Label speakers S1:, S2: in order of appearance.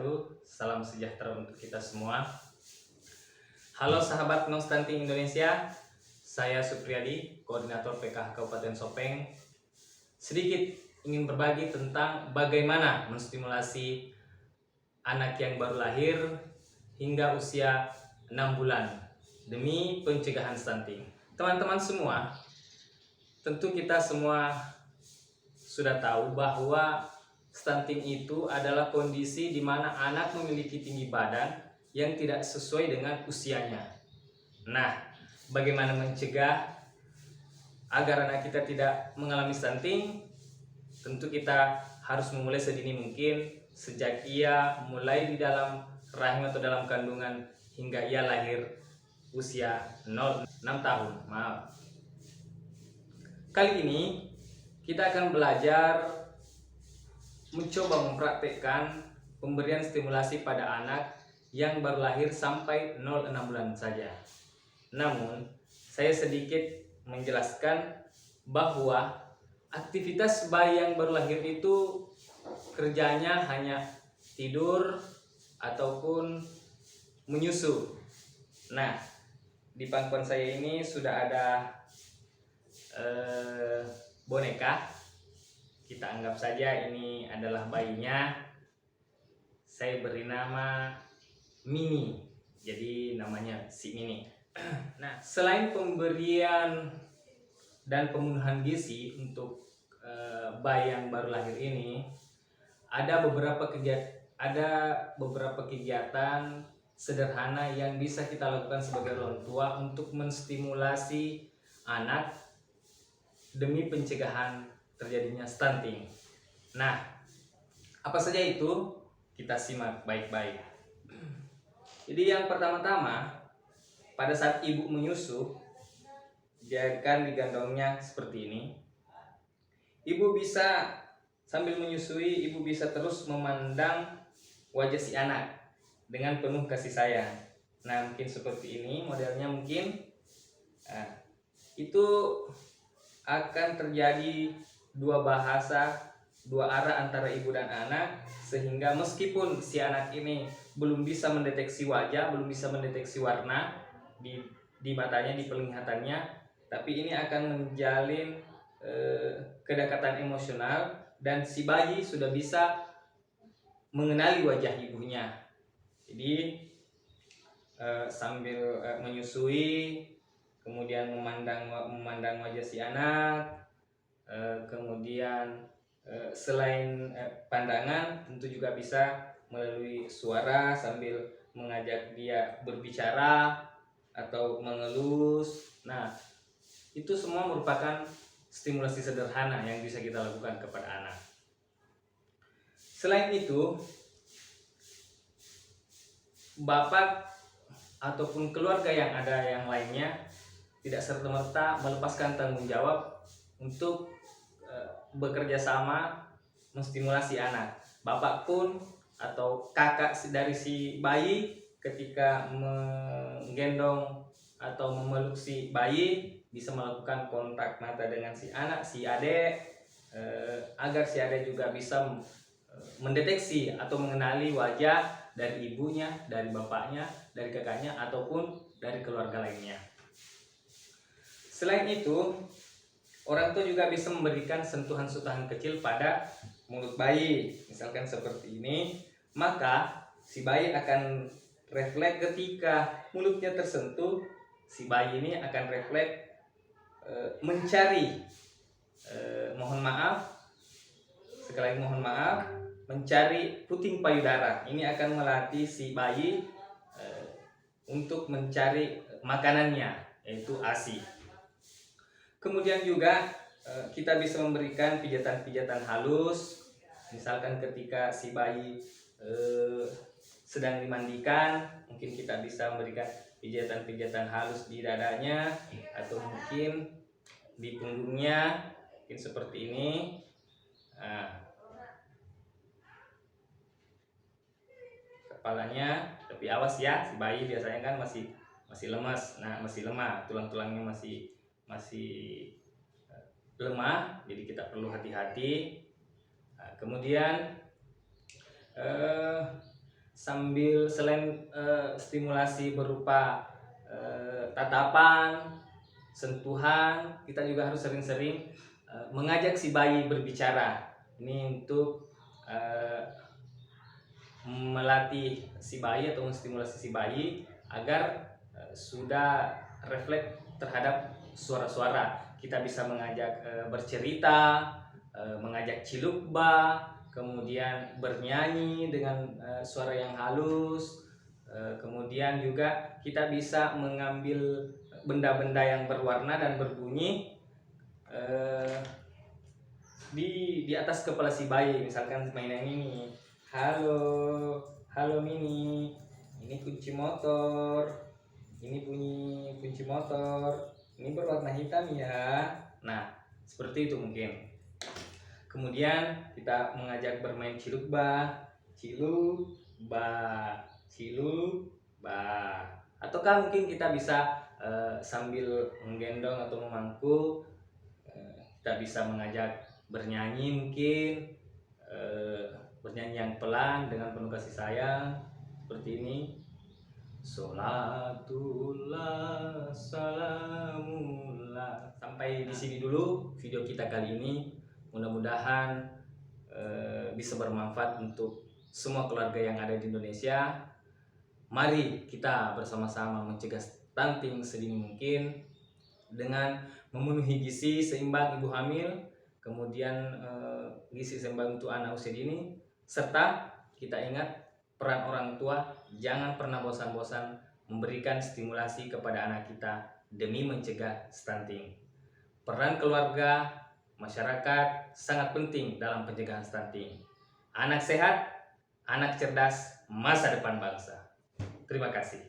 S1: wabarakatuh. Salam sejahtera untuk kita semua. Halo sahabat Non Stunting Indonesia, saya Supriyadi, Koordinator PKH Kabupaten Sopeng. Sedikit ingin berbagi tentang bagaimana menstimulasi anak yang baru lahir hingga usia 6 bulan demi pencegahan stunting. Teman-teman semua, tentu kita semua sudah tahu bahwa stunting itu adalah kondisi di mana anak memiliki tinggi badan yang tidak sesuai dengan usianya. Nah, bagaimana mencegah agar anak kita tidak mengalami stunting? Tentu kita harus memulai sedini mungkin, sejak ia mulai di dalam rahim atau dalam kandungan hingga ia lahir usia 6 tahun. Kali ini kita akan belajar mencoba mempraktekkan pemberian stimulasi pada anak yang baru lahir sampai 0-6 bulan saja. Namun, saya sedikit menjelaskan bahwa aktivitas bayi yang baru lahir itu kerjanya hanya tidur ataupun menyusu. Nah, di pangkuan saya ini sudah ada boneka. Kita anggap saja ini adalah bayinya. Saya beri nama Mini, jadi namanya si Mini. Nah, selain pemberian dan pemenuhan gizi untuk bayi yang baru lahir ini, ada beberapa kegiatan sederhana yang bisa kita lakukan sebagai orang tua untuk menstimulasi anak demi pencegahan terjadinya stunting. Nah, apa saja itu? Kita simak baik-baik. Jadi yang pertama-tama, pada saat ibu menyusu, biarkan digendongnya seperti ini. Ibu bisa sambil menyusui, ibu bisa terus memandang wajah si anak dengan penuh kasih sayang. Nah, mungkin seperti ini modelnya mungkin. Nah, itu akan terjadi dua bahasa, dua arah antara ibu dan anak, sehingga meskipun si anak ini belum bisa mendeteksi wajah, belum bisa mendeteksi warna di matanya, di penglihatannya, tapi ini akan menjalin kedekatan emosional dan si bayi sudah bisa mengenali wajah ibunya. Jadi sambil menyusui, kemudian memandang wajah si anak, kemudian selain pandangan, tentu juga bisa melalui suara sambil mengajak dia berbicara atau mengelus. Nah, itu semua merupakan stimulasi sederhana yang bisa kita lakukan kepada anak. Selain itu, bapak ataupun keluarga yang ada yang lainnya tidak serta-merta melepaskan tanggung jawab untuk bekerja sama menstimulasi anak. Bapak pun atau kakak dari si bayi ketika menggendong atau memeluk si bayi bisa melakukan kontak mata dengan si anak, si adik, agar si adik juga bisa mendeteksi atau mengenali wajah dari ibunya, dari bapaknya, dari kakaknya, ataupun dari keluarga lainnya. Selain itu, orang tua juga bisa memberikan sentuhan-sentuhan kecil pada mulut bayi, misalkan seperti ini. Maka si bayi akan refleks ketika mulutnya tersentuh, si bayi ini akan refleks mencari, mohon maaf, sekali lagi mohon maaf, mencari puting payudara. Ini akan melatih si bayi untuk mencari makanannya, yaitu ASI. Kemudian juga kita bisa memberikan pijatan-pijatan halus, misalkan ketika si bayi sedang dimandikan, mungkin kita bisa memberikan pijatan-pijatan halus di dadanya atau mungkin di punggungnya, mungkin seperti ini. Nah, kepalanya, tapi awas ya, si bayi biasanya kan masih lemas. Nah, masih lemah, tulang-tulangnya masih lemah, jadi kita perlu hati-hati. Nah, kemudian sambil selain stimulasi berupa tatapan, sentuhan, kita juga harus sering-sering mengajak si bayi berbicara. Ini untuk melatih si bayi atau menstimulasi si bayi agar sudah refleks terhadap suara-suara. Kita bisa mengajak bercerita, mengajak cilukba, kemudian bernyanyi dengan suara yang halus. Kemudian juga kita bisa mengambil benda-benda yang berwarna dan berbunyi di atas kepala si bayi. Misalkan mainan ini, halo Mini, ini kunci motor, ini bunyi kunci motor, ini berwarna hitam ya. Nah, seperti itu mungkin. Kemudian kita mengajak bermain cilukba, ataukah mungkin kita bisa sambil menggendong atau memangku, kita bisa mengajak bernyanyi mungkin, bernyanyi yang pelan dengan penuh kasih sayang seperti ini. Sholatullah salamullah. Sampai di sini dulu video kita kali ini. Mudah-mudahan bisa bermanfaat untuk semua keluarga yang ada di Indonesia. Mari kita bersama-sama mencegah stunting sedini mungkin dengan memenuhi gizi seimbang ibu hamil, kemudian gizi seimbang untuk anak usia dini, serta kita ingat peran orang tua. Jangan pernah bosan-bosan memberikan stimulasi kepada anak kita demi mencegah stunting. Peran keluarga, masyarakat sangat penting dalam pencegahan stunting. Anak sehat, anak cerdas, masa depan bangsa. Terima kasih.